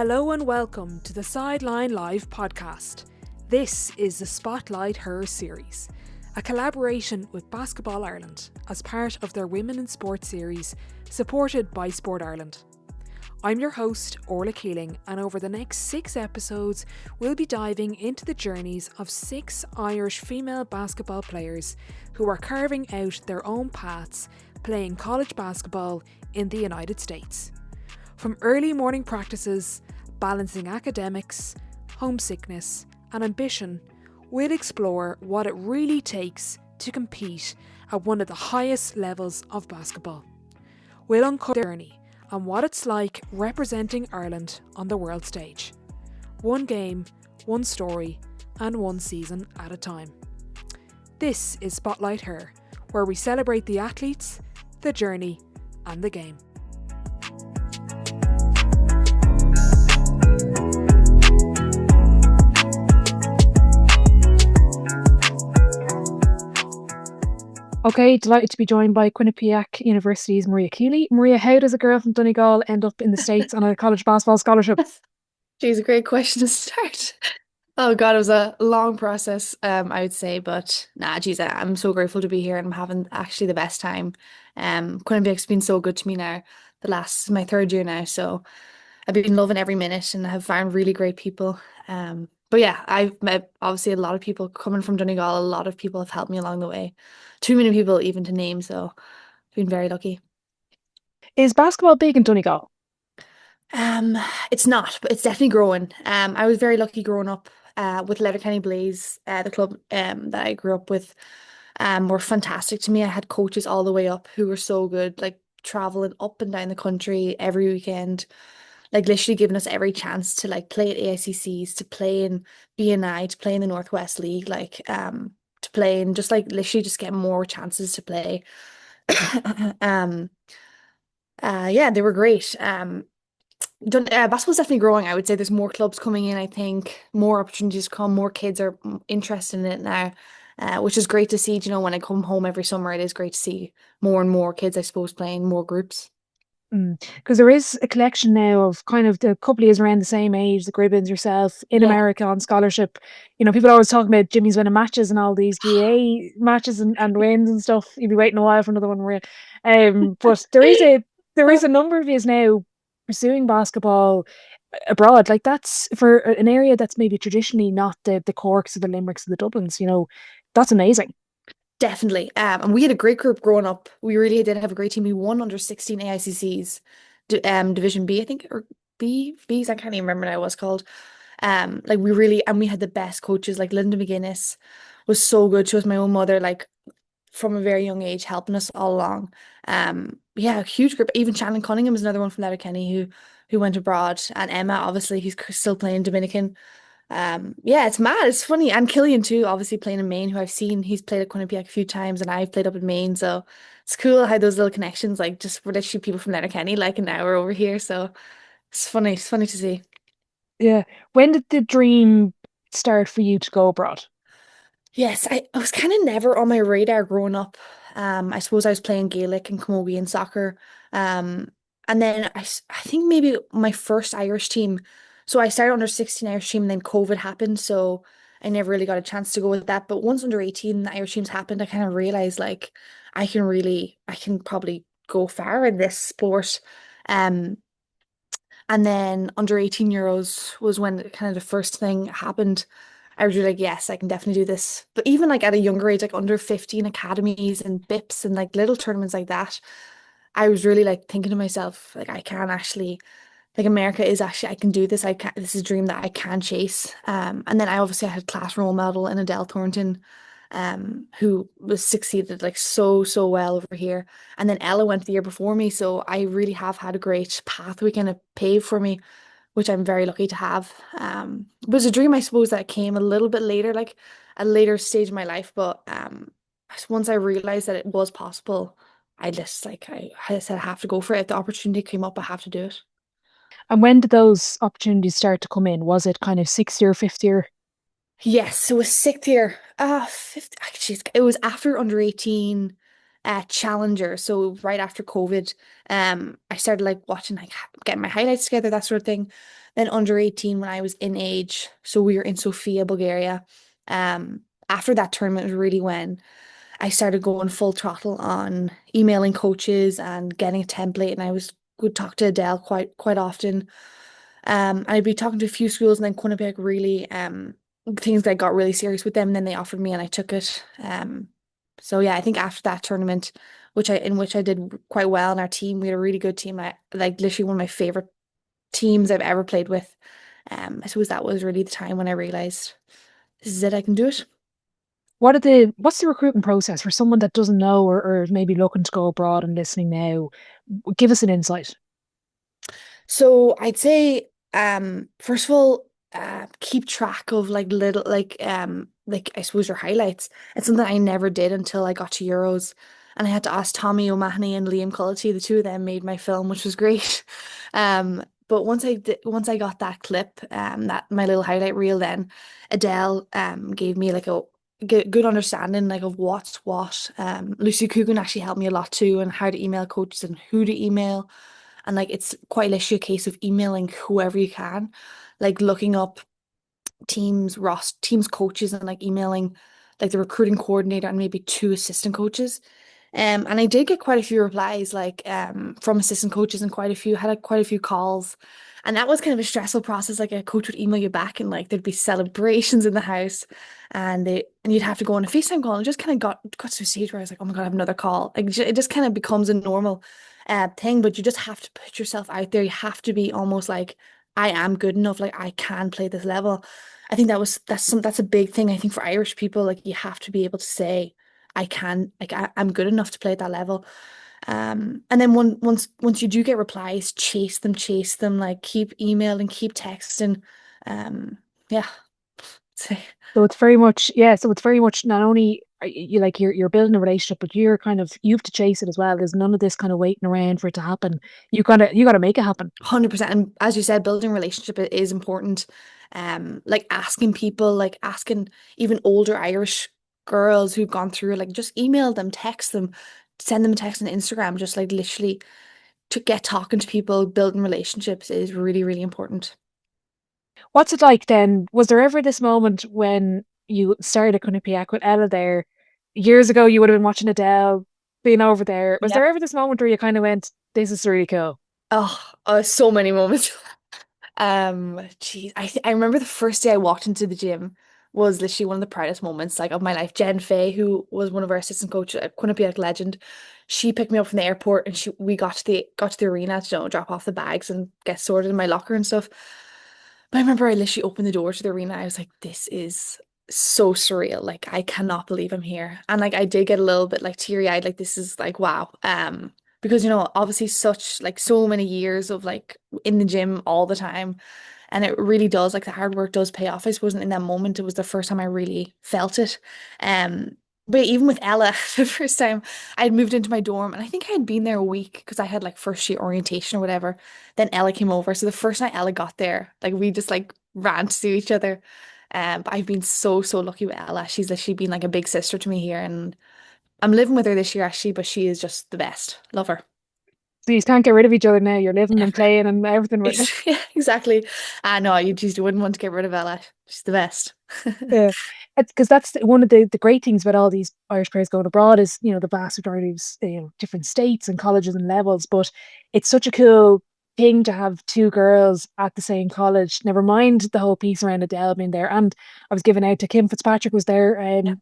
Hello and welcome to the Sideline Live podcast. This is the Spotlight Her series, a collaboration with Basketball Ireland as part of their Women in Sport series supported by Sport Ireland. I'm your host, Maria Kealy, and over the next 6 episodes we'll be diving into the journeys of 6 Irish female basketball players who are carving out their own paths playing college basketball in the United States. From early morning practices, balancing academics, homesickness and ambition, we'll explore what it really takes to compete at one of the highest levels of basketball. We'll uncover their journey and what it's like representing Ireland on the world stage. One game, one story and one season at a time. This is Spotlight Her, where we celebrate the athletes, the journey and the game. Okay, delighted to be joined by Quinnipiac University's Maria Kealy. Maria, how does a girl from Donegal end up in the States on a college basketball scholarship? Geez, a great question to start. Oh God, it was a long process, I would say, but geez, I'm so grateful to be here and I'm having actually the best time. Quinnipiac's been so good to me now. My 3rd year now, so I've been loving every minute and have found really great people. But yeah, I've met obviously a lot of people coming from Donegal. A lot of people have helped me along the way. Too many people even to name, so I've been very lucky. Is basketball big in Donegal? Um, it's not, but it's definitely growing. I was very lucky growing up with Letterkenny Blaze, the club that I grew up with, were fantastic to me. I had coaches all the way up who were so good, like traveling up and down the country every weekend, like literally giving us every chance to like play at AICCs, to play in BNI, to play in the Northwest League, to play and just like literally just get more chances to play. um, yeah, they were great. Basketball's definitely growing. I would say there's more clubs coming in. I think more opportunities come. More kids are interested in it now, which is great to see. You know, when I come home every summer, it is great to see more and more kids, I suppose, playing more groups. Because there is a collection now of kind of the couple of years around the same age, the Gribbins, yourself, in Yeah. America on scholarship. You know, people are always talking about Jimmy's winning matches and all these GA matches and wins and stuff. You'll be waiting a while for another one, Maria. But there is a number of years now pursuing basketball abroad. Like that's for an area that's maybe traditionally not the Corks or the Limericks or the Dublins, you know, that's amazing. Definitely. And we had a great group growing up. We really did have a great team. We won under 16 AICCs, Division B, I think, or B's. I can't even remember now what it's called. Like we really, and we had the best coaches. Like Linda McGuinness was so good. She was my own mother, like from a very young age, helping us all along. Yeah, a huge group. Even Shannon Cunningham is another one from Letterkenny who went abroad, and Emma, obviously, he's still playing Dominican. Yeah, it's mad. It's funny. And Killian too, obviously playing in Maine, who I've seen. He's played at Quinnipiac a few times and I've played up in Maine. So it's cool how those little connections, like just we're literally people from Letterkenny, like an hour over here. So it's funny. It's funny to see. Yeah. When did the dream start for you to go abroad? Yes, I was kind of never on my radar growing up. I suppose I was playing Gaelic and camogie and soccer. Um, and then I think maybe my first Irish team. So I started under 16 Irish team and then COVID happened. So I never really got a chance to go with that. But once under 18 the Irish teams happened, I kind of realized like I can probably go far in this sport. Um, and then under 18 Euros was when kind of the first thing happened. I was really like, yes, I can definitely do this. But even like at a younger age, like under 15 academies and BIPs and like little tournaments like that, I was really like thinking to myself, like I can actually, like America is actually, I can do this. I can, this is a dream that I can chase. And then I obviously had class role model in Edel Thornton, who was succeeded like so well over here. And then Ella went the year before me, so I really have had a great pathway kind of paved for me, which I'm very lucky to have. It was a dream, I suppose, that came a little bit later, like a later stage in my life. But once I realized that it was possible, I just like I said I have to go for it. If the opportunity came up, I have to do it. And when did those opportunities start to come in? Was it kind of 6th year, 5th year? Yes, it was 6th year. Fifth, actually, it was after under 18. Challenger. So right after COVID, I started like watching, like getting my highlights together, that sort of thing. Then under 18 when I was in age, so we were in Sofia, Bulgaria. After that tournament was really when I started going full throttle on emailing coaches and getting a template, and I would talk to Edel quite often. And I'd be talking to a few schools, and then Quinnipiac really things that got really serious with them, and then they offered me and I took it. So yeah, I think after that tournament, which I did quite well in our team, we had a really good team. I like literally one of my favorite teams I've ever played with. I suppose that was really the time when I realized this is it, I can do it. What's the recruitment process for someone that doesn't know or maybe looking to go abroad and listening now? Give us an insight. So I'd say, first of all, keep track of like I suppose your highlights. It's something I never did until I got to Euros, and I had to ask Tommy O'Mahony and Liam Cullity. The two of them made my film, which was great. But once I got that clip, that my little highlight reel, then Adele gave me like a good understanding like of what's what. Lucy Coogan actually helped me a lot too, and how to email coaches and who to email. And like it's quite literally a case of emailing whoever you can, like looking up teams coaches and like emailing like the recruiting coordinator and maybe two assistant coaches. And I did get quite a few replies like from assistant coaches and had like, quite a few calls. And that was kind of a stressful process. Like a coach would email you back and like there'd be celebrations in the house and you'd have to go on a FaceTime call and it just kind of got to a stage where I was like, oh my God, I have another call. Like it just kind of becomes a normal thing, but you just have to put yourself out there. You have to be almost like I am good enough, like I can play this level. I think that's a big thing I think for Irish people. Like you have to be able to say I can, like I'm good enough to play at that level. And then once you do get replies, chase them, like keep emailing, keep texting. Yeah. So So it's very much, yeah. So it's very much not only are you like you're building a relationship, but you're kind of you have to chase it as well. There's none of this kind of waiting around for it to happen. You gotta make it happen. 100%. And as you said, building relationship is important. Like asking people, like asking even older Irish girls who've gone through, like just email them, text them, send them a text on Instagram, just like literally to get talking to people, building relationships is really, really important. What's it like then? Was there ever this moment when you started at Quinnipiac with Ella there years ago? You would have been watching Adele being over there. Was Yeah. there ever this moment where you kind of went, "This is really cool"? So many moments. Geez, I remember the first day I walked into the gym was literally one of the proudest moments like of my life. Jen Fay, who was one of our assistant coaches at Quinnipiac Legend, she picked me up from the airport and we got to the arena to drop off the bags and get sorted in my locker and stuff. But I remember I literally opened the door to the arena. I was like, this is so surreal. Like I cannot believe I'm here. And like I did get a little bit like teary-eyed, like this is like wow. Because obviously such like so many years of like in the gym all the time. And it really does, like the hard work does pay off. I suppose in that moment, it was the first time I really felt it. Um, but even with Ella, the first time I had moved into my dorm, and I think I had been there a week because I had like first year orientation or whatever. Then Ella came over. So the first night Ella got there, like we just like ran to see each other. But I've been so lucky with Ella. She's literally been like a big sister to me here, and I'm living with her this year actually, but she is just the best. Love her. So you can't get rid of each other now. You're living and playing and everything with. Yeah, exactly. No, you just wouldn't want to get rid of Ella. She's the best. Yeah, because that's one of the great things about all these Irish players going abroad is the vast majority of different states and colleges and levels. But it's such a cool thing to have two girls at the same college. Never mind the whole piece around Adele being there, and I was giving out to Kim Fitzpatrick was there Yeah.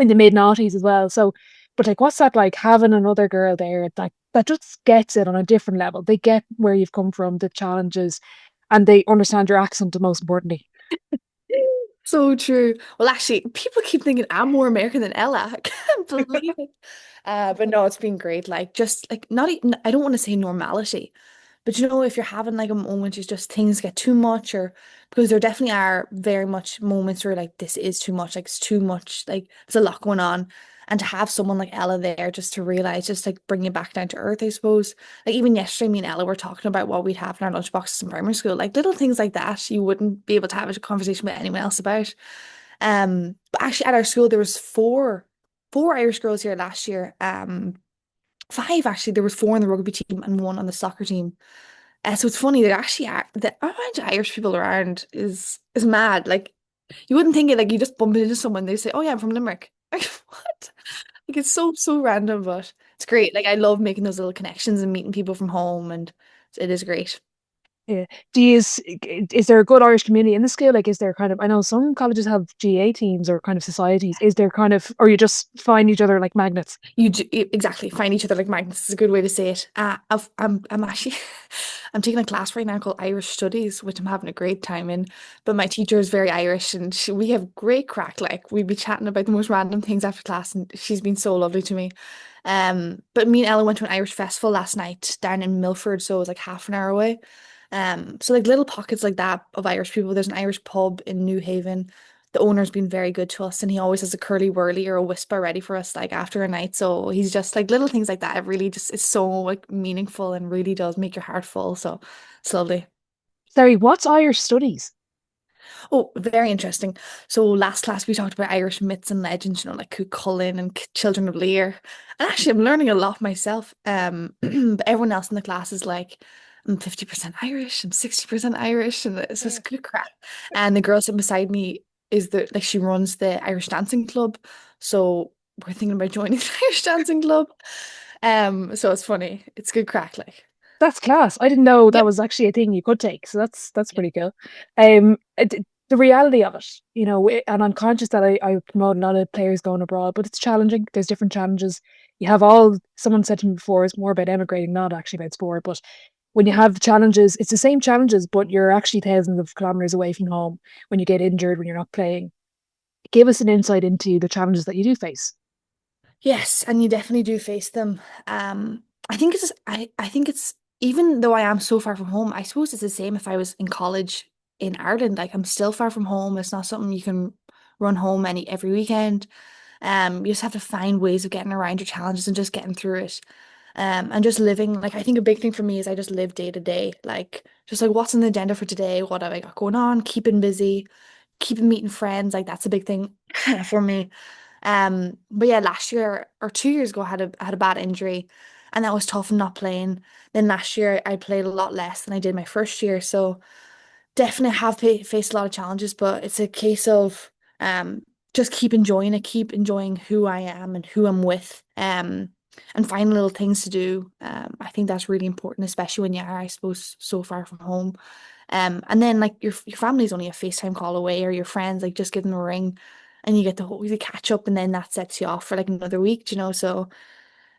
in the mid noughties as well. So, but like, what's that like having another girl there that just gets it on a different level? They get where you've come from, the challenges, and they understand your accent. The most importantly. So true. Well, actually, people keep thinking I'm more American than Ella. I can't believe it. But no, it's been great. Like, just like not even, I don't want to say normality, but if you're having like a moment, it's just things get too much, or because there definitely are very much moments where like this is too much, like it's too much, like there's a lot going on. And to have someone like Ella there just to realize, just like bring you back down to earth, I suppose. Like even yesterday, me and Ella were talking about what we'd have in our lunchboxes in primary school, like little things like that you wouldn't be able to have a conversation with anyone else about. But actually at our school there was four. four Irish girls here last year. Five actually. There was four on the rugby team and one on the soccer team. So it's funny that actually the amount of Irish people around is mad. Like you wouldn't think it. Like you just bump into someone, they say, "Oh yeah, I'm from Limerick." Like what? Like it's so random, but it's great. Like I love making those little connections and meeting people from home, and it is great. Yeah. Do you, is there a good Irish community in the school? Like, is there kind of, I know some colleges have GA teams or kind of societies. Is there kind of, or you just find each other like magnets? Exactly find each other like magnets is a good way to say it. I'm actually I'm taking a class right now called Irish Studies, which I'm having a great time in. But my teacher is very Irish, and we have great crack. Like we'd be chatting about the most random things after class, and she's been so lovely to me. But me and Ella went to an Irish festival last night down in Milford, so it was like half an hour away. So like little pockets like that of Irish people. There's an Irish pub in New Haven. The owner's been very good to us, and he always has a curly whirly or a whisper ready for us like after a night. So he's just like little things like that. It really just is so like meaningful and really does make your heart full. So it's lovely. Sorry, what's Irish studies? Oh, very interesting. So last class we talked about Irish myths and legends, like Cú Chulainn and Children of Lear. And actually I'm learning a lot myself. But everyone else in the class is like, I'm 50% Irish, I'm 60% Irish, and it's Yeah. just good crap. And the girl sitting beside me is she runs the Irish dancing club. So we're thinking about joining the Irish dancing club. So it's funny. It's good crack, like. That's class. I didn't know that Yep. was actually a thing you could take. So that's Yep. pretty cool. The reality of it, and I'm conscious that I promote a lot of players going abroad, but it's challenging. There's different challenges. You have someone said to me before, it's more about emigrating, not actually about sport. But when you have challenges, it's the same challenges, but you're actually thousands of kilometers away from home when you get injured, when you're not playing. Give us an insight into the challenges that you do face. Yes, and you definitely do face them. I think it's even though I am so far from home, I suppose it's the same if I was in college in Ireland. Like I'm still far from home. It's not something you can run home every weekend. You just have to find ways of getting around your challenges and just getting through it. And just living, like I think a big thing for me is I just live day to day. Like just like what's on the agenda for today, what have I got going on, keeping busy, keeping meeting friends, like that's a big thing for me. But yeah, last year or 2 years ago, I had a bad injury, and that was tough. Not playing. Then last year, I played a lot less than I did my first year. So definitely have faced a lot of challenges, but it's a case of just keep enjoying it, keep enjoying who I am and who I'm with, and find little things to do. I think that's really important, especially when you are, I suppose, so far from home. And then like your family's only a FaceTime call away, or your friends, like just give them a ring, and you get to hopefully catch up, and then that sets you off for like another week. So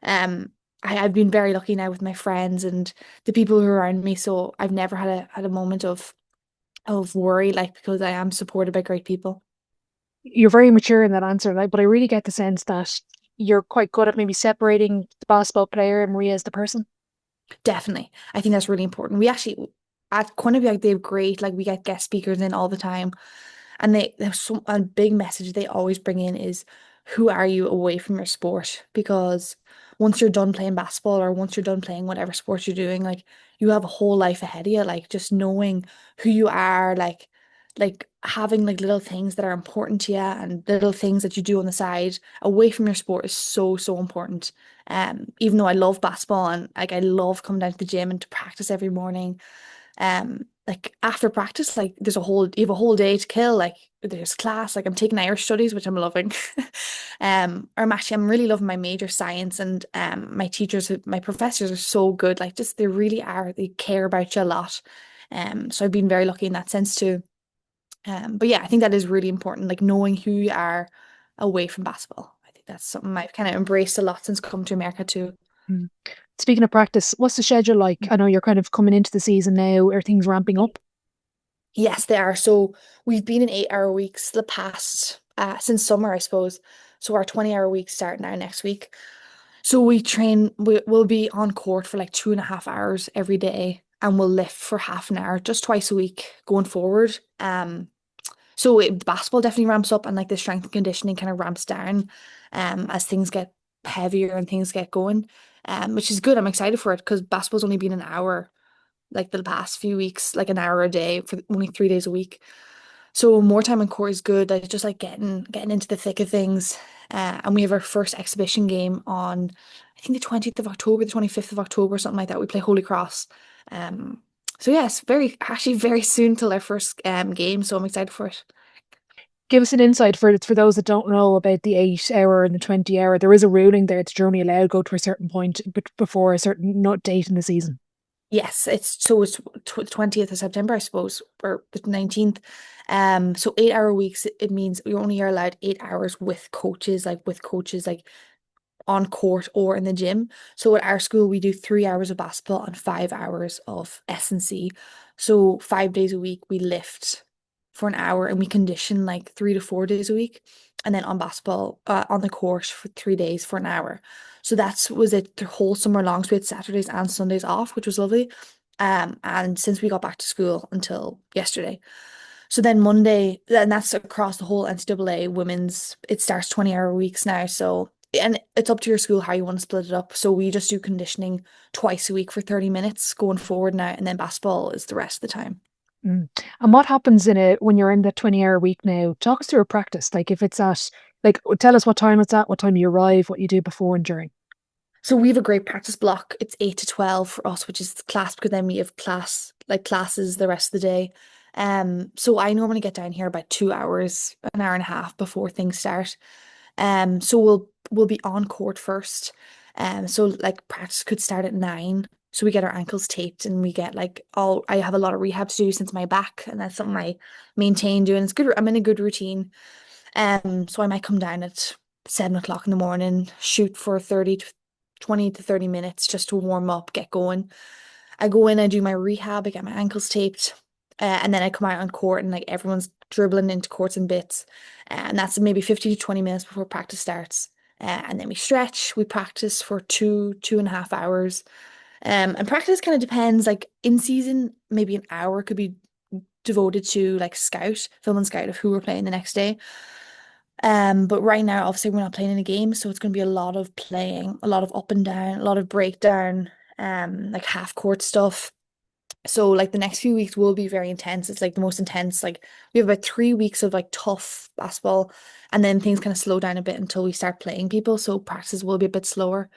um, I've been very lucky now with my friends and the people who are around me. So I've never had a moment of worry, like because I am supported by great people. You're very mature in that answer, like, but I really get the sense that you're quite good at maybe separating the basketball player and Maria as the person. Definitely. I think that's really important. We actually at Quinnipiac they have great, like we get guest speakers in all the time. And there's some a big message they always bring in is who are you away from your sport? Because once you're done playing basketball or once you're done playing whatever sport you're doing, like you have a whole life ahead of you. Like just knowing who you are, like having like little things that are important to you and little things that you do on the side away from your sport is so important. Even though I love basketball and like I love coming down to the gym and to practice every morning, like after practice, like you have a whole day to kill. Like there's class, like I'm taking Irish studies, which I'm loving. I'm really loving my major science, and my professors are so good. Like just they really are, they care about you a lot. So I've been very lucky in that sense too. But yeah, I think that is really important, like knowing who you are away from basketball. I think that's something I've kind of embraced a lot since coming to America too. Mm. Speaking of practice, what's the schedule like? I know you're kind of coming into the season now. Are things ramping up? Yes, they are. So we've been in 8 hour weeks the past since summer, I suppose. So our 20 hour weeks start now next week. So we'll be on court for like 2.5 hours every day, and we'll lift for half an hour just twice a week going forward. The basketball definitely ramps up, and like the strength and conditioning kind of ramps down as things get heavier and things get going. Which is good. I'm excited for it because basketball's only been an hour like the past few weeks, like an hour a day for only 3 days a week. So more time on court is good. Like just like getting into the thick of things. And we have our first exhibition game on, I think the 20th of October, the 25th of October, something like that. We play Holy Cross. Um, so yes, very actually very soon till our first game. So I'm excited for it. Give us an insight for those that don't know about the 8 hour and the 20 hour. There is a ruling there that you're only allowed to go to a certain point before a certain not date in the season. Yes, it's 20th of September, I suppose, or the 19th. So 8 hour weeks, it means you're only allowed 8 hours with coaches like on court or in the gym. So at our school, we do 3 hours of basketball and 5 hours of S&C. So 5 days a week, we lift for an hour and we condition like 3 to 4 days a week. And then on basketball, on the court for 3 days for an hour. So that's was it the whole summer long. So we had Saturdays and Sundays off, which was lovely. And since we got back to school until yesterday. So then Monday, and that's across the whole NCAA women's, it starts 20-hour weeks now. So, and it's up to your school how you want to split it up. So we just do conditioning twice a week for 30 minutes going forward now, and then basketball is the rest of the time. Mm. And what happens in it when you're in that 20 hour week now? Talk us through a practice. Like if it's at, like, tell us what time it's at, what time you arrive, what you do before and during. So we have a great practice block. It's 8 to 12 for us, which is class because then we have classes the rest of the day. So I normally get down here about 2 hours, an hour and a half before things start. So we'll be on court first. So like practice could start at 9. So we get our ankles taped and we get like all I have a lot of rehab to do since my back, and that's something I maintain doing. It's good. I'm in a good routine. So I might come down at 7 o'clock in the morning, shoot for 20 to 30 minutes just to warm up, get going. I go in, I do my rehab, I get my ankles taped, and then I come out on court and like everyone's dribbling into courts and bits. And that's maybe 50 to 20 minutes before practice starts. And then we stretch, we practice for 2.5 hours. And practice kind of depends, like in season, maybe an hour could be devoted to like film and scout of who we're playing the next day. But right now, obviously, we're not playing in a game, so it's going to be a lot of playing, a lot of up and down, a lot of breakdown, like half court stuff. So, like the next few weeks will be very intense. It's like the most intense. Like we have about 3 weeks of like tough basketball, and then things kind of slow down a bit until we start playing people. So practices will be a bit slower.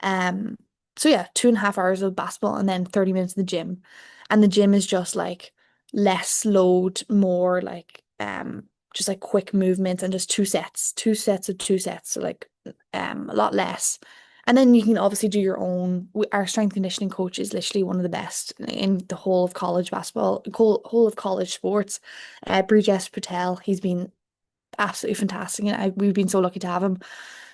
Um, so yeah, 2.5 hours of basketball and then 30 minutes in the gym. And the gym is just like less load, more like just like quick movements and just two sets of two sets. So like a lot less. And then you can obviously do your own. Our strength conditioning coach is literally one of the best in the whole of college basketball, whole of college sports. Brijesh Patel, he's been absolutely fantastic, and we've been so lucky to have him.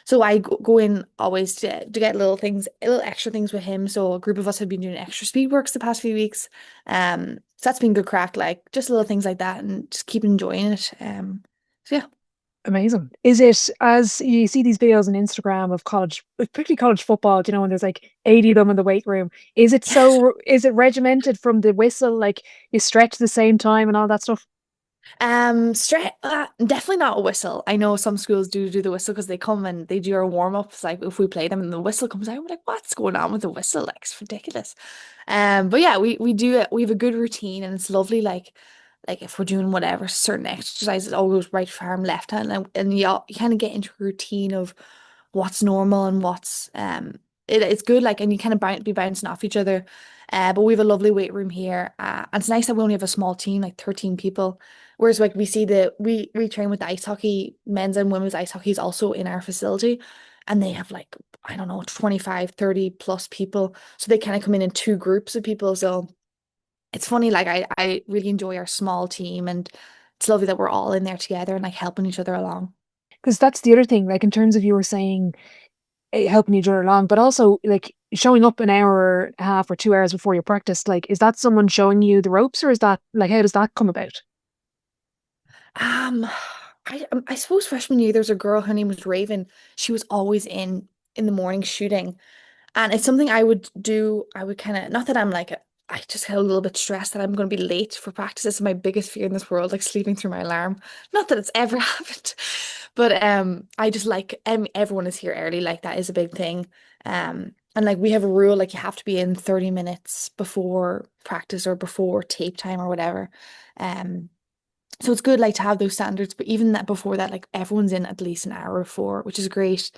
So I go in always to get little things, little extra things with him. So a group of us have been doing extra speed works the past few weeks. So that's been good crack, like just little things like that, and just keep enjoying it. So yeah. Amazing. Is it as you see these videos on Instagram of college, particularly college football, when there's like 80 of them in the weight room? Is it regimented from the whistle, like you stretch the same time and all that stuff? Definitely not a whistle. I know some schools do the whistle because they come and they do our warm-ups. Like if we play them and the whistle comes out, we're like, what's going on with the whistle? Like it's ridiculous. But yeah, we do it. We have a good routine and it's lovely. Like if we're doing whatever certain exercises, all goes right arm, left hand, and you kind of get into a routine of what's normal and what's it's good. Like and you kind of be bouncing off each other. But we have a lovely weight room here. And it's nice that we only have a small team, like 13 people. Whereas like we see we train with the ice hockey, men's and women's ice hockey is also in our facility. And they have like, I don't know, 25, 30 plus people. So they kind of come in two groups of people. So it's funny, like I really enjoy our small team and it's lovely that we're all in there together and like helping each other along. Because that's the other thing, like in terms of you were saying helping each other along, but also like showing up an hour and a half or 2 hours before your practice. Like, is that someone showing you the ropes, or is that like how does that come about? Um, I suppose freshman year there's a girl, her name was Raven. She was always in the morning shooting. And it's something I would do. I would kind of, not that I'm like, I just get a little bit stressed that I'm going to be late for practice. It's my biggest fear in this world, like sleeping through my alarm. Not that it's ever happened, but I just like everyone is here early. Like that is a big thing. And like we have a rule, like you have to be in 30 minutes before practice or before tape time or whatever. Um, So it's good like to have those standards, but even that before that, like everyone's in at least an hour before, which is great.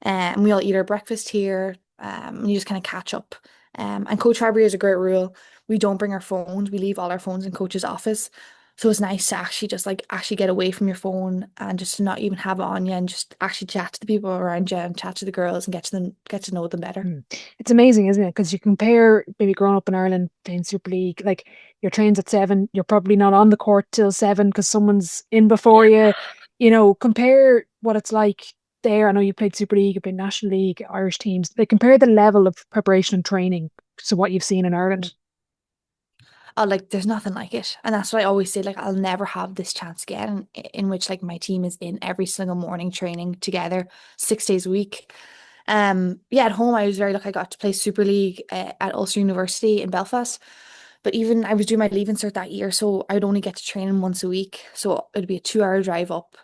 And we all eat our breakfast here, and you just kind of catch up. And Coach Fabbri has a great rule. We don't bring our phones. We leave all our phones in Coach's office. So it's nice to actually just like actually get away from your phone and just to not even have it on you and just actually chat to the people around you and chat to the girls and get to know them better. Mm. It's amazing, isn't it? Because you compare maybe growing up in Ireland playing Super League, like your train's at 7, you're probably not on the court till 7 because someone's in before you. You know, compare what it's like there. I know you played Super League, you played National League, Irish teams. They compare the level of preparation and training to what you've seen in Ireland. Oh, like there's nothing like it. And that's what I always say, like I'll never have this chance again in which like my team is in every single morning training together 6 days a week. Yeah, at home I was very lucky I got to play Super League at Ulster University in Belfast. But even I was doing my leaving cert that year, so I would only get to train once a week. So it'd be a 2 hour drive up,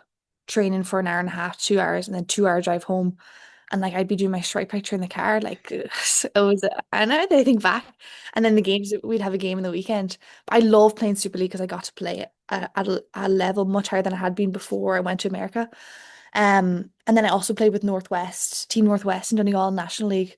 training for an hour and a half, 2 hours, and then 2 hour drive home. And like I'd be doing my strike practice in the car, like it was, and now that I think back, and then the games we'd have a game in the weekend. But I love playing Super League because I got to play it at a level much higher than I had been before I went to America. And then I also played with Northwest, Team Northwest in Donegal National League.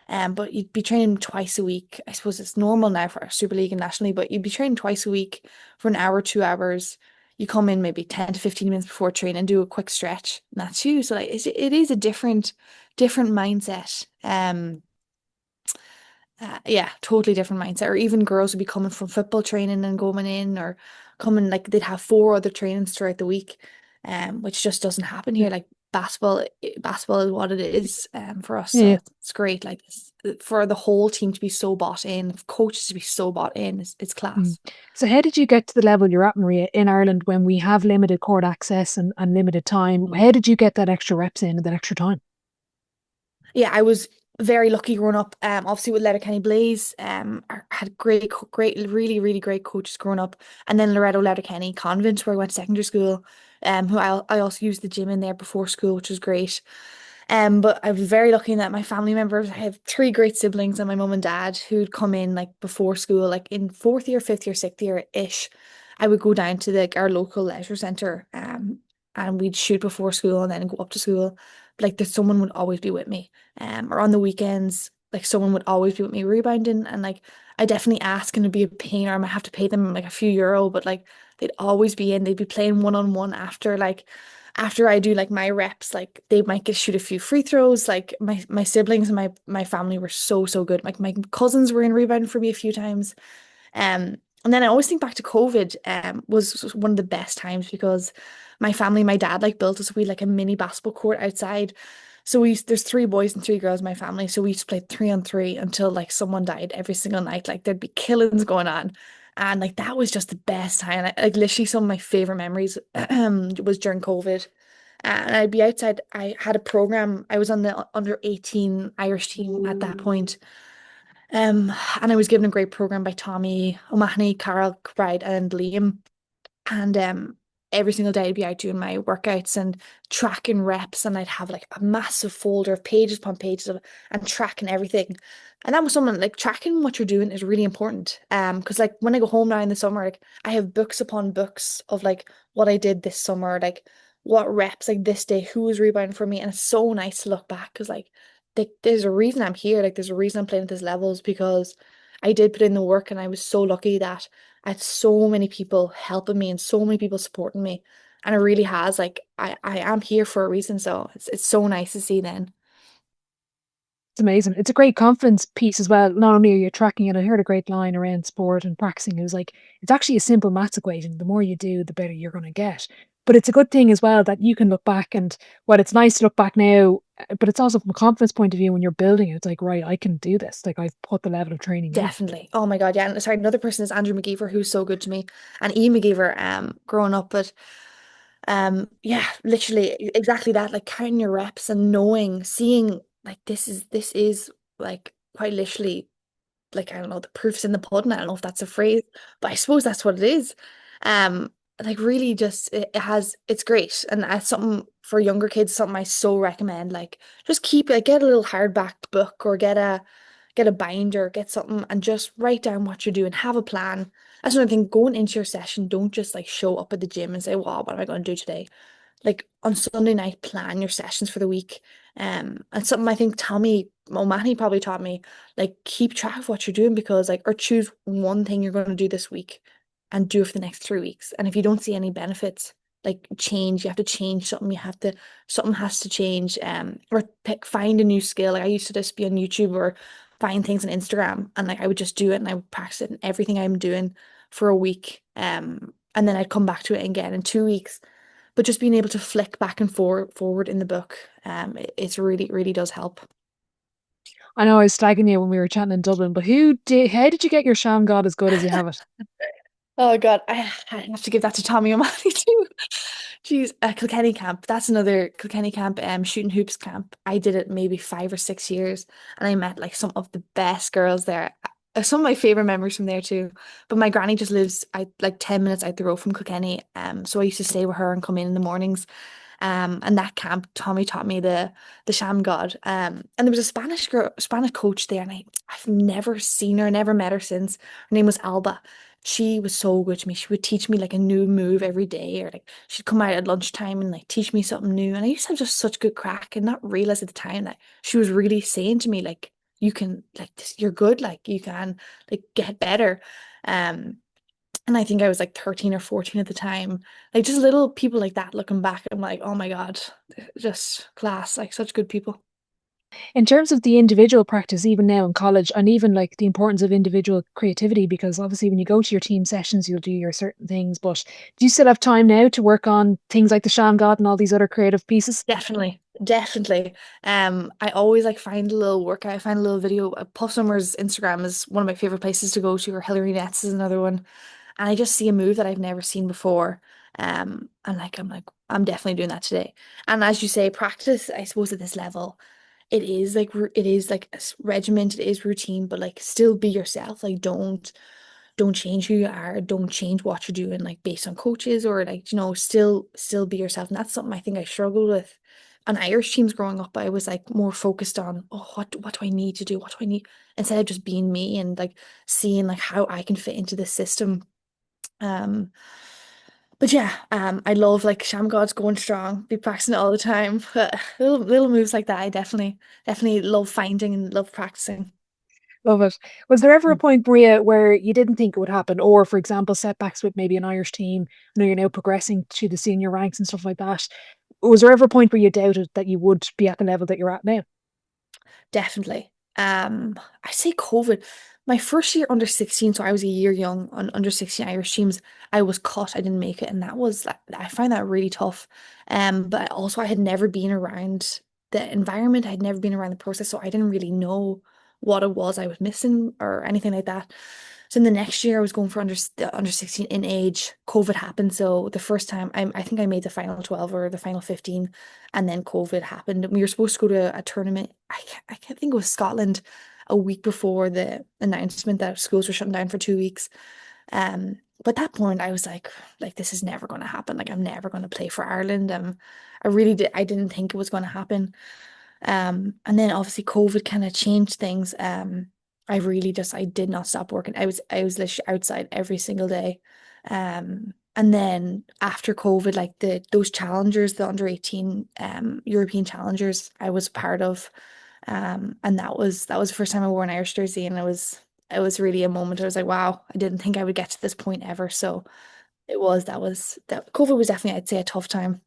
But you'd be training twice a week. I suppose it's normal now for Super League and National League, but you'd be training twice a week for an hour, 2 hours. You come in maybe 10 to 15 minutes before training, do a quick stretch, and that's you. So like it is a different mindset. Yeah, totally different mindset. Or even girls would be coming from football training and going in, or coming like they'd have four other trainings throughout the week, which just doesn't happen here. Like basketball is what it is, for us. So Yeah. it's great. Like for the whole team to be so bought in, coaches to be so bought in, it's Mm. class. So how did you get to the level you're at, Maria, in Ireland when we have limited court access and limited time? How did you get that extra reps in and that extra time? Yeah, I was very lucky growing up. Obviously with Letterkenny Blaze, I had great, really, really great coaches growing up, and then Loreto Letterkenny Convent, where I went to secondary school. Who I also used the gym in there before school, which was great. But I was very lucky in that my family members, I have three great siblings and my mum and dad who'd come in like before school, like in fourth year, fifth year, sixth year ish. I would go down to our local leisure centre, and we'd shoot before school and then go up to school. Like that someone would always be with me. Or on the weekends, like someone would always be with me rebounding, and like I definitely ask and it'd be a pain or I might have to pay them like a few euro, but like they'd always be in. They'd be playing one on one after I do like my reps, like they might get shoot a few free throws. Like my siblings and my family were so good. Like my cousins were in rebounding for me a few times. And then I always think back to COVID, was one of the best times because my family, my dad like built us we like a mini basketball court outside. So there's three boys and three girls in my family. So we used to play 3-on-3 until like someone died every single night. Like there'd be killings going on. And like that was just the best time. Like literally some of my favorite memories was during COVID. And I'd be outside. I had a program. I was on the under 18 Irish team at that point. And I was given a great program by Tommy O'Mahony, Carol Bride, and Liam. And every single day I'd be out doing my workouts and tracking reps, and I'd have like a massive folder of pages upon pages of and tracking everything. And that was something like tracking what you're doing is really important. Because like when I go home now in the summer, like I have books upon books of like what I did this summer, like what reps like this day, who was rebounding for me, and it's so nice to look back because there's a reason I'm here, like there's a reason I'm playing at this levels because I did put in the work, and I was so lucky that I had so many people helping me and so many people supporting me. And it really has like I am here for a reason. So it's so nice to see then. It's amazing. It's a great confidence piece as well. Not only are you tracking it, I heard a great line around sport and practicing. It was like, it's actually a simple maths equation. The more you do, the better you're going to get. But it's a good thing as well that you can look back and, well, it's nice to look back now, but it's also from a confidence point of view when you're building it. It's like, right, I can do this. Like I've put the level of training in. Definitely. Oh my God, yeah. And sorry, another person is Andrew McGeever, who's so good to me. And Ian McGeever, growing up, but yeah, literally exactly that, like counting your reps and knowing, seeing like this is like quite literally like I don't know, the proof's in the pudding. I don't know if that's a phrase, but I suppose that's what it is. Um, like really just it's great. And that's something for younger kids, something I so recommend. Like just keep like get a little hardback book or get a binder, get something and just write down what you're doing, have a plan. That's another thing. Going into your session, don't just like show up at the gym and say, "Wow, what am I going to do today?" Like on Sunday night, plan your sessions for the week. And something I think O'Mahony probably taught me, like keep track of what you're doing because like, or choose one thing you're going to do this week and do it for the next 3 weeks. And if you don't see any benefits, like change, you have to change something. Something has to change. Or find a new skill. Like I used to just be on YouTube or find things on Instagram and like I would just do it and I would practice it in everything I'm doing for a week. And then I'd come back to it again in 2 weeks, but just being able to flick back and forward in the book, it's really, really does help. I know I was slagging you when we were chatting in Dublin, but how did you get your sham god as good as you have it? Oh God, I have to give that to Tommy O'Malley too. Jeez, Kilkenny camp. That's another Kilkenny camp, shooting hoops camp. I did it maybe 5 or 6 years, and I met like some of the best girls there. Some of my favorite memories from there too. But my granny just lives like 10 minutes out the road from Kilkenny. So I used to stay with her and come in the mornings. And that camp, Tommy taught me the sham god. And there was a Spanish coach there, and I've never seen her, never met her since. Her name was Alba. She was so good to me. She would teach me like a new move every day, or like she'd come out at lunchtime and like teach me something new. And I used to have just such good crack and not realize at the time that she was really saying to me, like, you can like this, you're good, like you can like get better. Um, and I think I was like 13 or 14 at the time. Like just little people like that looking back, I'm like, oh my God, just class, like such good people. In terms of the individual practice, even now in college, and even like the importance of individual creativity, because obviously when you go to your team sessions, you'll do your certain things, but do you still have time now to work on things like the sham god and all these other creative pieces? Definitely, definitely. I always like find a little workout, I find a little video. Puff Summer's Instagram is one of my favorite places to go to, or Hilary Nets is another one. And I just see a move that I've never seen before. I'm definitely doing that today. And as you say, practice, I suppose at this level, it is like regiment, it is routine, but like still be yourself. Like don't change who you are, don't change what you're doing, like based on coaches or like, still be yourself. And that's something I think I struggled with on Irish teams growing up. I was like more focused on, oh, what do I need to do? What do I need? Instead of just being me and like seeing like how I can fit into this system. um, but yeah, I love like Sham God's going strong, be practicing it all the time. But little moves like that, I definitely love finding and love practicing. Love it. Was there ever a Mm. point, Maria, where you didn't think it would happen? Or, for example, setbacks with maybe an Irish team? I know you're now progressing to the senior ranks and stuff like that. Was there ever a point where you doubted that you would be at the level that you're at now? Definitely. I say COVID. My first year under 16, so I was a year young on under 16 Irish teams. I was cut. I didn't make it, and that was I find that really tough. But also I had never been around the environment. I had never been around the process, so I didn't really know what it was I was missing or anything like that. So in the next year, I was going for the under 16 in age. COVID happened, so the first time I think I made the final 12 or the final 15, and then COVID happened. We were supposed to go to a tournament. I can't think it was Scotland a week before the announcement that schools were shutting down for 2 weeks. But at that point, I was like this is never going to happen. Like I'm never going to play for Ireland. I didn't think it was going to happen. And then obviously COVID kind of changed things. I did not stop working. I was literally outside every single day. And then after COVID, like those challengers, the under 18 European challengers, I was part of. And that was the first time I wore an Irish jersey, and it was really a moment. I was like, wow, I didn't think I would get to this point ever. So that COVID was definitely, I'd say, a tough time.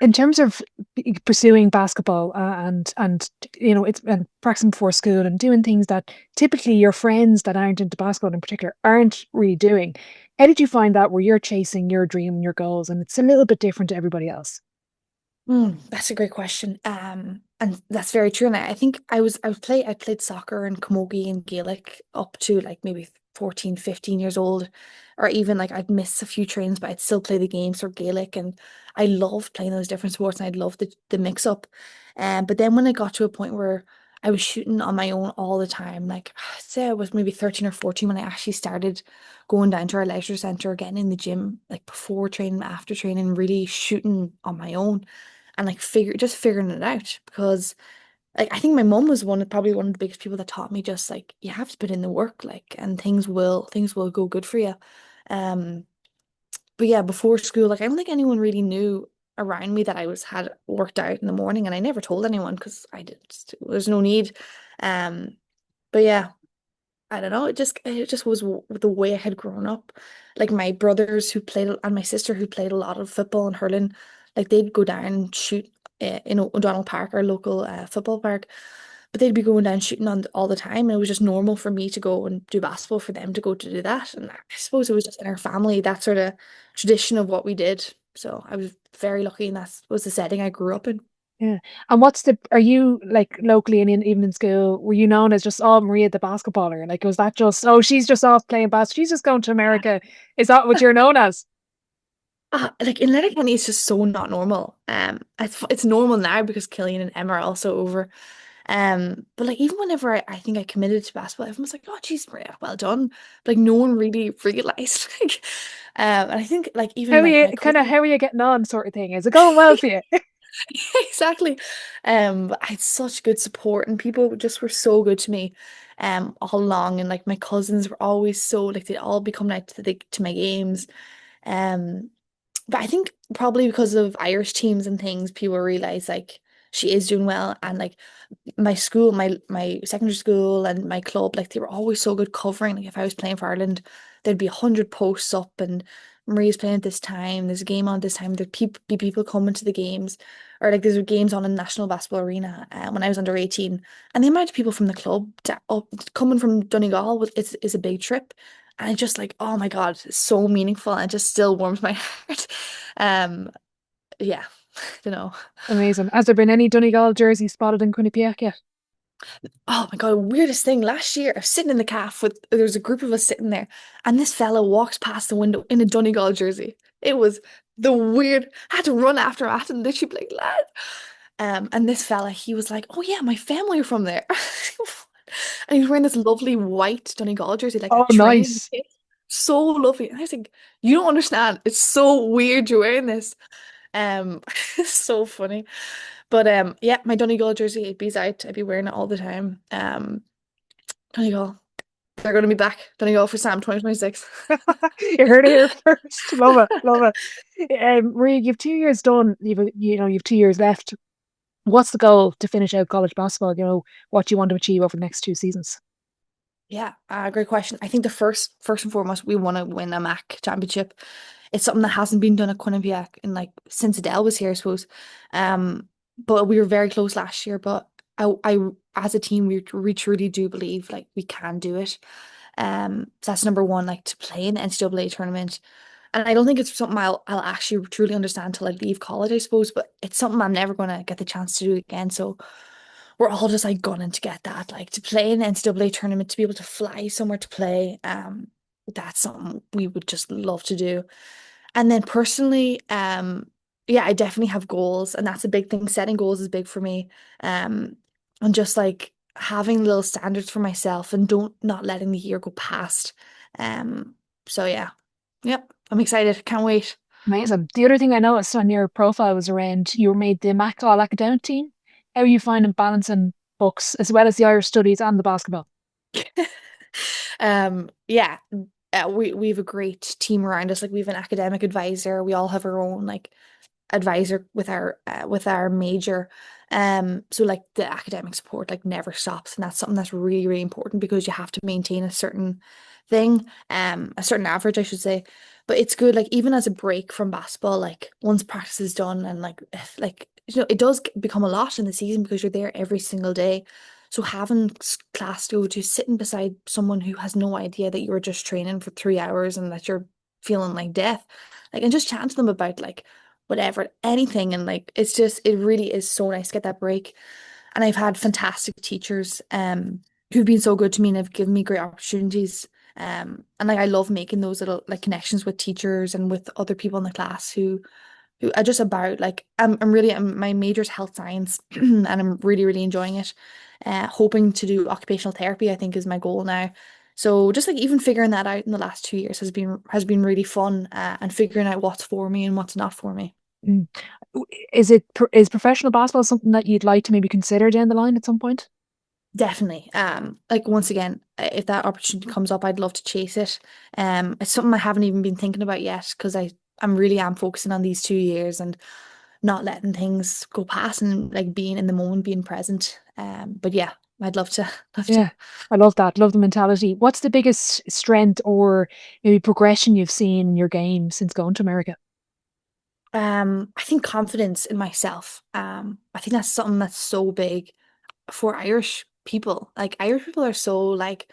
In terms of pursuing basketball and it's and practicing before school and doing things that typically your friends that aren't into basketball in particular aren't really doing, how did you find that where you're chasing your dream and your goals and it's a little bit different to everybody else? That's a great question. And that's very true. And I think I played soccer and camogie and Gaelic up to like maybe 14, 15 years old, or even like I'd miss a few trains, but I'd still play the games for Gaelic, and I loved playing those different sports, and I'd love the mix up. But then when I got to a point where I was shooting on my own all the time, like I'd say I was maybe 13 or 14 when I actually started going down to our leisure centre, getting in the gym, like before training, after training, really shooting on my own and like figuring it out because like I think my mom was probably one of the biggest people that taught me just like you have to put in the work, like, and things will go good for you. Um, but yeah, before school, like I don't think anyone really knew around me that I was had worked out in the morning, and I never told anyone because I did. There's no need. Um, but yeah, I don't know. It just was the way I had grown up. Like my brothers who played and my sister who played a lot of football and hurling, like they'd go down and shoot in O'Donnell Park, our local football park. But they'd be going down shooting on all the time, and it was just normal for me to go and do basketball for them to go to do that. And I suppose it was just in our family that sort of tradition of what we did. So I was very lucky, and that was the setting I grew up in. Yeah. And are you like locally in evening school, were you known as just, oh, Maria the basketballer? Like, was that just, oh, she's just off playing basketball, she's just going to America? Is that what you're known as? Like in Letterkenny, it's just so not normal. It's normal now because Killian and Emma are also over. But like even whenever I think I committed to basketball, everyone's like, "Oh, geez, Maria, well done." But, like no one really realized. Like, and I think like even like my cousin, How are you getting on sort of thing? Is it going well for you? exactly. But I had such good support, and people just were so good to me, all along. And like my cousins were always so like they'd all be coming out to my games. Um, but I think probably because of Irish teams and things, people realize like she is doing well, and like my school, my secondary school and my club, like they were always so good covering. Like if I was playing for Ireland, there'd be 100 posts up, and Maria's playing at this time. There's a game on at this time. Be people coming to the games, or like there's games on in National Basketball Arena. When I was under 18, and the amount of people from the club coming from Donegal is a big trip. And I just like, oh my God, it's so meaningful, and it just still warms my heart. Um, yeah, you know. Amazing. Has there been any Donegal jersey spotted in Quinnipiac yet? Oh my God, weirdest thing. Last year, I was sitting in the calf with there's a group of us sitting there, and this fella walks past the window in a Donegal jersey. It was the weird. I had to run after him. I had to literally be like, lad. And this fella, he was like, "Oh yeah, my family are from there," and he was wearing this lovely white Donegal jersey, like a Oh, training nice. kit. So lovely. And I was like, "You don't understand. It's so weird you're wearing this." Um, it's so funny. But yeah, my Donegal jersey, it bees out. I'd be wearing it all the time. Donegal, they're going to be back. Donegal for Sam 2026. You heard it here first. Love it, love it. Maria, you've 2 years done. You've 2 years left. What's the goal to finish out college basketball? What do you want to achieve over the next 2 seasons? Yeah, great question. I think the first and foremost, we want to win a MAAC championship. It's something that hasn't been done at Quinnipiac in like since Edel was here, I suppose. But we were very close last year. But I as a team, we truly do believe like we can do it. So that's number one, like to play in the NCAA tournament. And I don't think it's something I'll actually truly understand till I leave college, I suppose. But it's something I'm never gonna get the chance to do again. So we're all just like gunning to get that, like to play in the NCAA tournament, to be able to fly somewhere to play. That's something we would just love to do. And then personally, yeah, I definitely have goals, and that's a big thing. Setting goals is big for me. Um, and just like having little standards for myself and don't not letting the year go past. Um, so yeah. Yep. I'm excited. Can't wait. Amazing. The other thing I noticed on your profile was around you were made the MAAC All Academic team. How are you finding balancing books as well as the Irish studies and the basketball? Yeah, we have a great team around us. Like we have an academic advisor. We all have our own like advisor with our major. So like the academic support like never stops, and that's something that's really, really important because you have to maintain a certain thing, a certain average, I should say. But it's good, like even as a break from basketball, like once practice is done and like if, like it does become a lot in the season because you're there every single day. So having class to go to, sitting beside someone who has no idea that you were just training for 3 hours and that you're feeling like death, like and just chatting to them about like whatever, anything. And like, it really is so nice to get that break. And I've had fantastic teachers, who've been so good to me and have given me great opportunities. And like, I love making those little like connections with teachers and with other people in the class who are just about like, my major's health science and I'm really, really enjoying it. Hoping to do occupational therapy, I think is my goal now. So just like even figuring that out in the last 2 years has been really fun, and figuring out what's for me and what's not for me. Mm. is professional basketball something that you'd like to maybe consider down the line at some point? Definitely. Like once again, if that opportunity comes up, I'd love to chase it. It's something I haven't even been thinking about yet because I'm really am focusing on these 2 years and not letting things go past and like being in the moment, being present. But yeah, I'd love to, love to. Yeah, I love that. Love the mentality. What's the biggest strength or maybe progression you've seen in your game since going to America? I think confidence in myself. I think that's something that's so big for Irish people. Like Irish people are so like,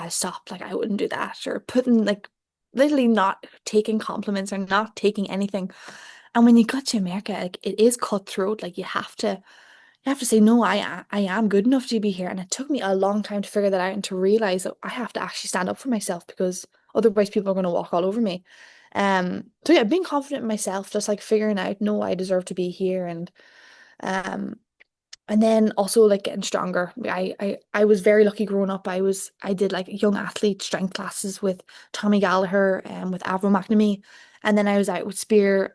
stop, like I wouldn't do that, or putting like literally not taking compliments or not taking anything. And when you got to America, like it is cutthroat. Like you have to say, no, I am good enough to be here. And it took me a long time to figure that out and to realize that I have to actually stand up for myself because otherwise people are going to walk all over me. So yeah, being confident in myself, just like figuring out, no, I deserve to be here um and then also like getting stronger. I was very lucky growing up. I did like young athlete strength classes with Tommy Gallagher and with Avro McNamee. And then I was out with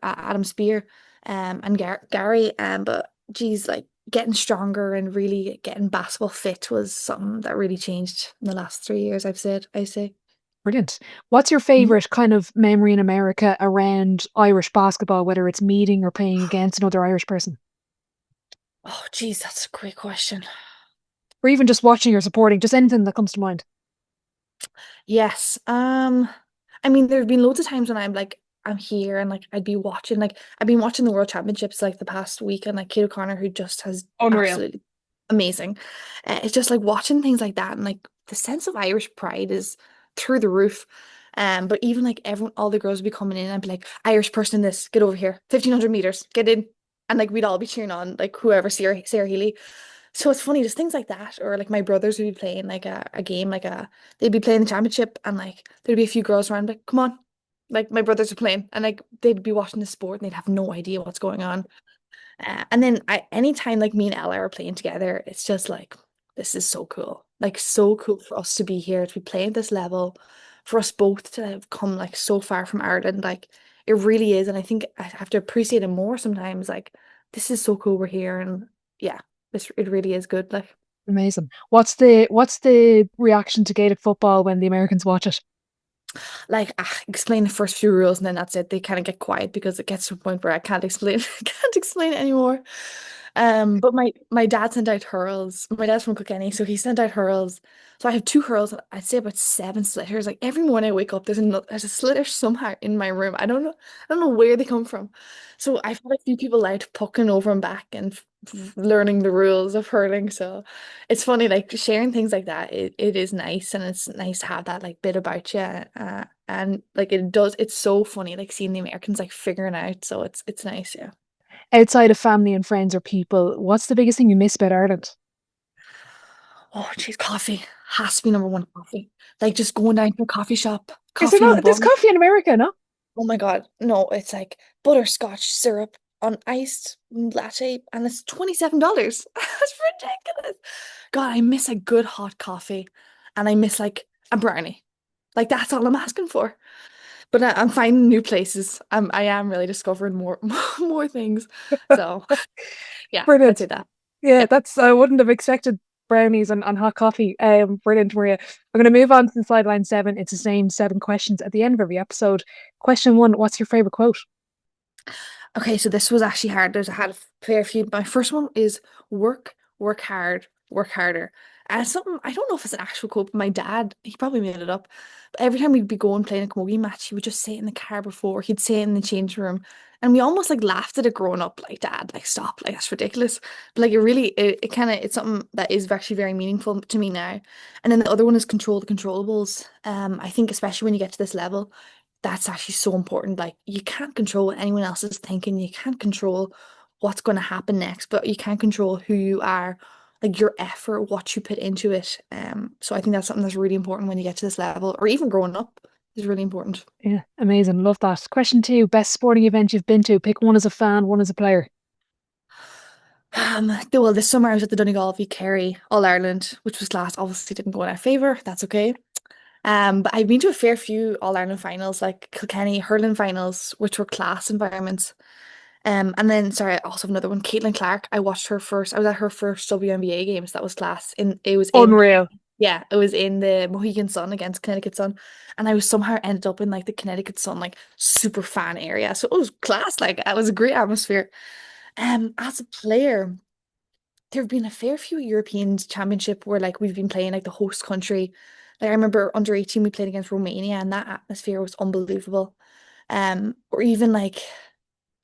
Adam Spear and Gary. But geez, like getting stronger and really getting basketball fit was something that really changed in the last 3 years, I say. Brilliant. What's your Mhm. favorite kind of memory in America around Irish basketball, whether it's meeting or playing against another Irish person? Oh, geez, that's a great question. Or even just watching or supporting, just anything that comes to mind. Yes. I mean, there have been loads of times when I'm like, I'm here and like I'd be watching, like I've been watching the World Championships like the past week and like Kate O'Connor, who just has Unreal. absolutely amazing. It's just like watching things like that and like the sense of Irish pride is through the roof. But even like everyone, all the girls would be coming in and I'd be like, Irish person in this, get over here, 1,500 meters, get in. And like we'd all be cheering on like whoever, Sarah Healy. So it's funny, just things like that, or like my brothers would be playing like a game, they'd be playing the championship, and like there'd be a few girls around, like, come on, like my brothers are playing, and like they'd be watching the sport and they'd have no idea what's going on. And then anytime like me and Ella are playing together, it's just like this is so cool, like so cool for us to be here, to be playing at this level, for us both to have come like so far from Ireland, like it really is, and I think I have to appreciate it more sometimes. Like this is so cool, we're here, and yeah. It really is good. Like, Amazing. What's the reaction to Gaelic football when the Americans watch it? explain the first few rules and then that's it. They kind of get quiet because it gets to a point where I can't explain can't explain it anymore. But my dad sent out hurls. My dad's from Kilkenny, so he sent out hurls. So I have two hurls. I'd say about seven slitters. Like every morning I wake up, there's a slitter somehow in my room. I don't know where they come from. So I've had a few people out pucking over and back and learning the rules of hurling. So it's funny, like sharing things like that. It is nice, and it's nice to have that like bit about you. And like it's so funny, like seeing the Americans like figuring out. So it's nice, yeah. Outside of family and friends or people, what's the biggest thing you miss about Ireland? Oh, geez, coffee has to be number one. Coffee, like just going down to a coffee shop, Is there coffee on a not? There's bun. coffee in America, no? Oh my God, no, it's like butterscotch syrup on iced latte, and it's $27. That's ridiculous. God, I miss a good hot coffee, and I miss like a brownie. Like that's all I'm asking for. But I'm finding new places. I am really discovering more more things. So yeah, I'd Brilliant. say that. Yeah, Yeah. that's I wouldn't have expected brownies and hot coffee. Brilliant, Maria. I'm going to move on to the sideline seven. It's the same seven questions at the end of every episode. Question one: what's your favorite quote? Okay, so this was actually hard. There's I had a fair few. My first one is work hard, work harder. And it's something I don't know if it's an actual quote, but my dad, he probably made it up. But every time we'd be going playing a camogie match, he would just say it in the car before. He'd say it in the change room. And we almost like laughed at it growing up, like, Dad, like stop, like that's ridiculous. But like it kind of it's something that is actually very meaningful to me now. And then the other one is control the controllables. I think especially when you get to this level that's actually so important. Like you can't control what anyone else is thinking. You can't control what's going to happen next, but you can control who you are, like your effort, what you put into it. So I think that's something that's really important when you get to this level, or even growing up is really important. Yeah, amazing. Love that. Question two: best sporting event you've been to. Pick one as a fan, one as a player. Well, this summer I was at the Donegal v Kerry All Ireland, which was class. Obviously didn't go in our favour. That's okay. But I've been to a fair few All Ireland finals, like Kilkenny hurling finals, which were class environments. And then sorry, I also have another one, Caitlin Clark. I was at her first WNBA games. That was class. It was in Unreal. yeah, it was in the Mohegan Sun against Connecticut Sun. And I was somehow ended up in like the Connecticut Sun, like super fan area. So it was class. Like it was a great atmosphere. As a player, there have been a fair few European championship where like we've been playing like the host country. Like I remember under 18 we played against Romania and that atmosphere was unbelievable. Or even like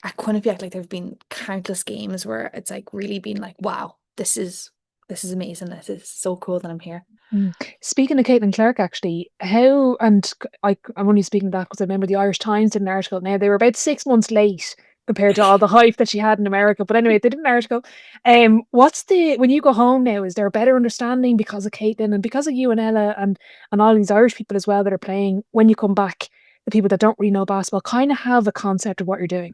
at Quinnipiac, like there have been countless games where it's like really been like, wow, this is amazing. This is so cool that I'm here. Mm. Speaking of Caitlin Clark, actually, how and I'm only speaking of that because I remember the Irish Times did an article. Now they were about 6 months late compared to all the hype that she had in America. But anyway, they did an article. What's the when you go home now? Is there a better understanding because of Caitlin and because of you and Ella and all these Irish people as well that are playing? When you come back, the people that don't really know basketball kind of have a concept of what you're doing.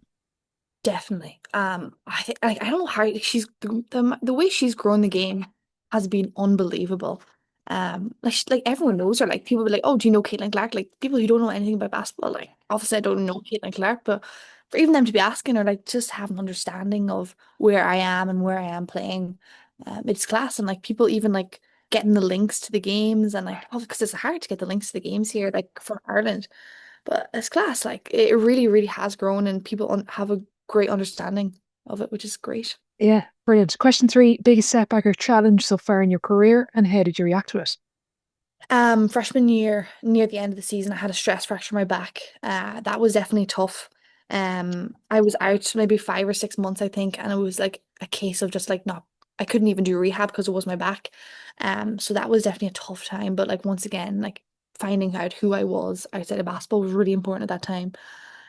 Definitely. I think like I don't know how she's the way she's grown the game has been unbelievable. Like everyone knows her. Like people be like, "Oh, do you know Caitlin Clark?" Like people who don't know anything about basketball. Like obviously I don't know Caitlin Clark, but for even them to be asking her, like just have an understanding of where I am and where I am playing, it's class. And like people even like getting the links to the games and like oh, because it's hard to get the links to the games here, like for Ireland. But it's class. Like it really, really has grown, and people have a great understanding of it, which is great. Yeah, brilliant. Question three: biggest setback or challenge so far in your career, and how did you react to it? Freshman year, near the end of the season, I had a stress fracture in my back. That was definitely tough. I was out maybe 5 or 6 months, I think, and it was like a case of just like not, I couldn't even do rehab because it was my back. So that was definitely a tough time. But like once again, like finding out who I was outside of basketball was really important at that time.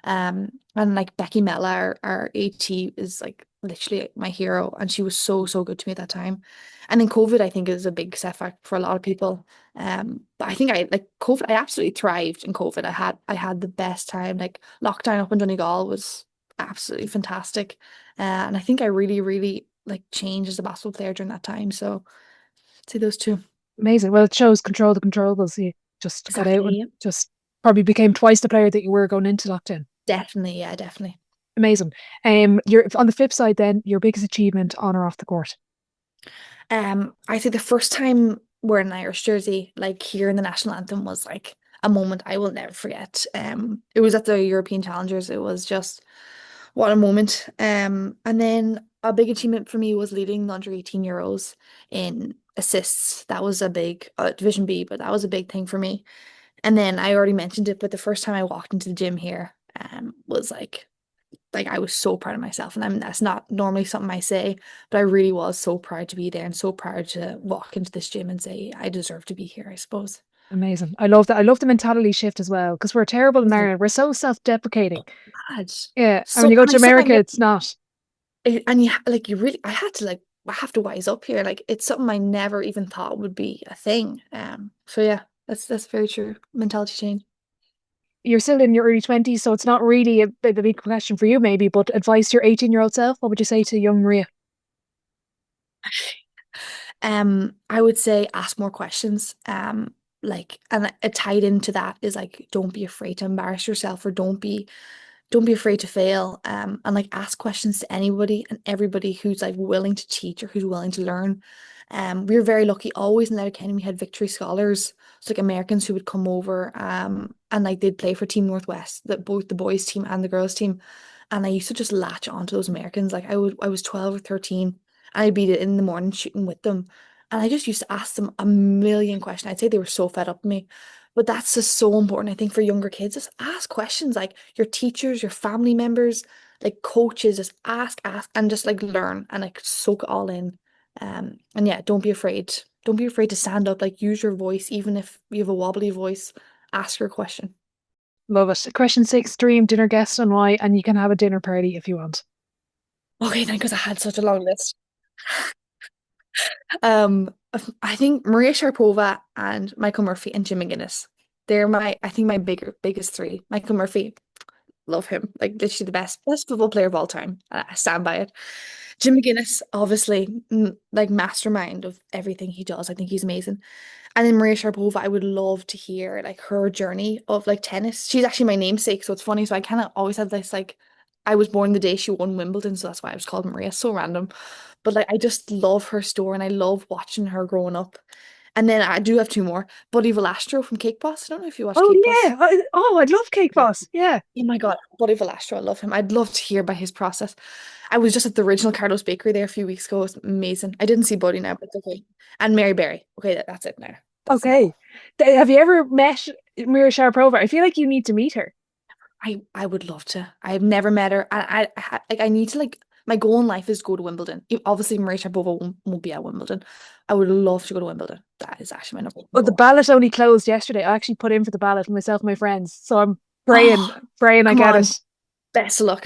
And like Becky Mella, our AT is like literally my hero, and she was so, so good to me at that time. And then COVID, I think, is a big setback for a lot of people. But I think I like COVID, I absolutely thrived in COVID. I had the best time. Like lockdown up in Donegal was absolutely fantastic. And I think I really, really like changed as a basketball player during that time. So I'd say those two. Amazing. Well, it shows control the controllables. You just got out and Exactly. just probably became twice the player that you were going into lockdown. Definitely, yeah, definitely. Amazing. You're on the flip side then, your biggest achievement on or off the court. I think the first time wearing an Irish jersey, like here in the national anthem, was like a moment I will never forget. It was at the European Challengers. It was just what a moment. And then a big achievement for me was leading the under 18 Euros in assists. That was a big Division B, but that was a big thing for me. And then I already mentioned it, but the first time I walked into the gym here, was like I was so proud of myself. And that's not normally something I say, but I really was so proud to be there and so proud to walk into this gym and say I deserve to be here, I suppose. Amazing. I love that. I love the mentality shift as well because we're terrible in Ireland. We're so self-deprecating. Mad. Yeah. And when So you go and to like something America, it's not. and like you really I had to like I have to wise up here. Like it's something I never even thought would be a thing. So yeah, that's very true. Mentality change. You're still in your early 20s, so it's not really a big question for you, maybe, but advice to your 18-year-old self, what would you say to young Maria? I would say ask more questions. Like and a tied into that is like don't be afraid to embarrass yourself or don't be afraid to fail. And like ask questions to anybody and everybody who's like willing to teach or who's willing to learn. We were very lucky. Always in Letterkenny, we had Victory Scholars, so like Americans who would come over, and like they'd play for Team Northwest, that both the boys team and the girls team. And I used to just latch onto those Americans. Like I was 12 or 13, and I'd be in the morning shooting with them, and I just used to ask them a million questions. I'd say they were so fed up with me. But that's just so important, I think, for younger kids. Just ask questions like your teachers, your family members, like coaches, just ask, and just like learn and like soak it all in. And yeah, don't be afraid. Don't be afraid to stand up, like use your voice, even if you have a wobbly voice, ask your question. Love it. Question six, dream dinner guest and why, and you can have a dinner party if you want. Okay, then, because I had such a long list. Um, I think Maria Sharapova and Michael Murphy and Jim McGuinness. They're I think my biggest three. Michael Murphy, love him. Like literally the best football player of all time. I stand by it. Jim McGuinness, obviously, like mastermind of everything he does. I think he's amazing. And then Maria Sharapova, I would love to hear like her journey of like tennis. She's actually my namesake, so it's funny. So I kind of always have this like I was born the day she won Wimbledon, so that's why I was called Maria. So random. But like I just love her story and I love watching her growing up. And then I do have two more. Buddy Velastro from Cake Boss. I don't know if you watch Oh Cake Boss. yeah. I'd love Cake Yeah. Boss. Yeah. Oh my God, Buddy Velastro, I love him. I'd love to hear about his process. I was just at the original Carlos Bakery there a few weeks ago. It was amazing. I didn't see Buddy now, but it's okay. And Mary Berry. Okay, that's it now. That's enough. Okay. Have you ever met Mira Sharapova? I feel like you need to meet her. I would love to. I've never met her, and like I need to like my goal in life is to go to Wimbledon. Obviously, Maria Sharapova won't be at Wimbledon. I would love to go to Wimbledon. That is actually my number one But the goal. ballot only closed yesterday. I actually put in for the ballot myself and my friends. So I'm praying, Oh, praying I come get on. it. Best of luck.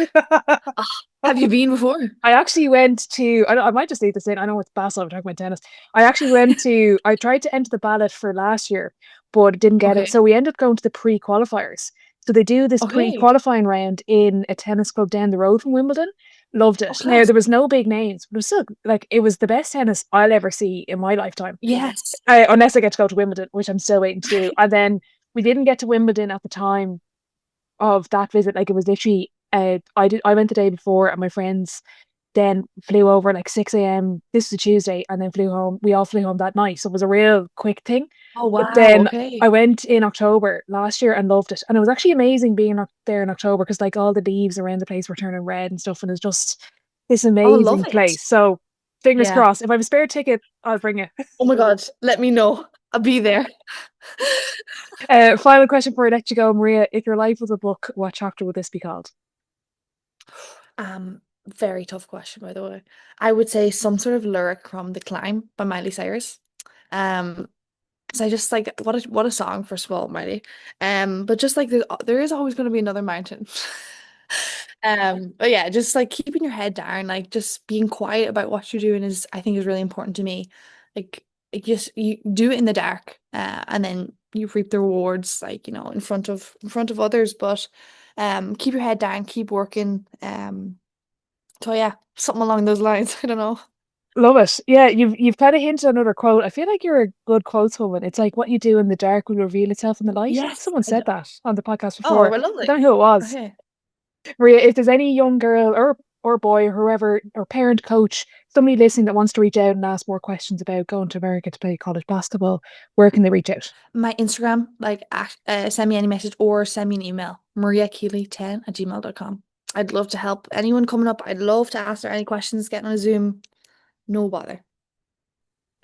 Oh, have you been before? I actually went to, I might just leave this in. I know it's Basel, we're talking about tennis. I actually went to, I tried to enter the ballot for last year, but didn't get it. Okay. So we ended up going to the pre-qualifiers. So they do this Okay. pre-qualifying round in a tennis club down the road from Wimbledon. Loved Oh, it. Now, class. there was no big names, but it was still, like, it was the best tennis I'll ever see in my lifetime. Yes. Unless I get to go to Wimbledon, which I'm still waiting to do. And then we didn't get to Wimbledon at the time of that visit. Like, it was literally, I went the day before and my friends then flew over like 6 a.m. This was a Tuesday, and then flew home. We all flew home that night. So it was a real quick thing. Oh, But wow. then Okay. I went in October last year and loved it. And it was actually amazing being up there in October because like all the leaves around the place were turning red and stuff. And it's just this Oh, love amazing it. place. So fingers Yeah. crossed. If I have a spare ticket, I'll bring it. Oh my God. Let me know. I'll be there. Final question before I let you go, Maria. If your life was a book, what chapter would this be called? Very tough question, by the way. I would say some sort of lyric from The Climb by Miley Cyrus. Um, so I just like what a song, first of all, Miley. But just like there is always going to be another mountain. But yeah, just like keeping your head down, like just being quiet about what you're doing is I think is really important to me. Just you do it in the dark, and then you reap the rewards, like in front of others. But keep your head down, keep working. So yeah, something along those lines. I don't know. Love it. Yeah, you've kind of hinted on another quote. I feel like you're a good quotes woman. It's like what you do in the dark will reveal itself in the light. I think Yes. someone said that on the podcast Oh, before. well, I lovely. don't know who it was. Okay. Maria, if there's any young girl or boy or whoever or parent, coach, somebody listening that wants to reach out and ask more questions about going to America to play college basketball, where can they reach out? My Instagram, like send me any message or send me an email, mariakealy10@gmail.com. I'd love to help anyone coming up. I'd love to ask her any questions, getting on a Zoom. No bother.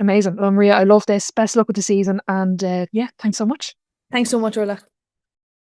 Amazing. Well, Maria, I love this. Best luck with the season. And yeah, thanks so much. Thanks so much, Orla.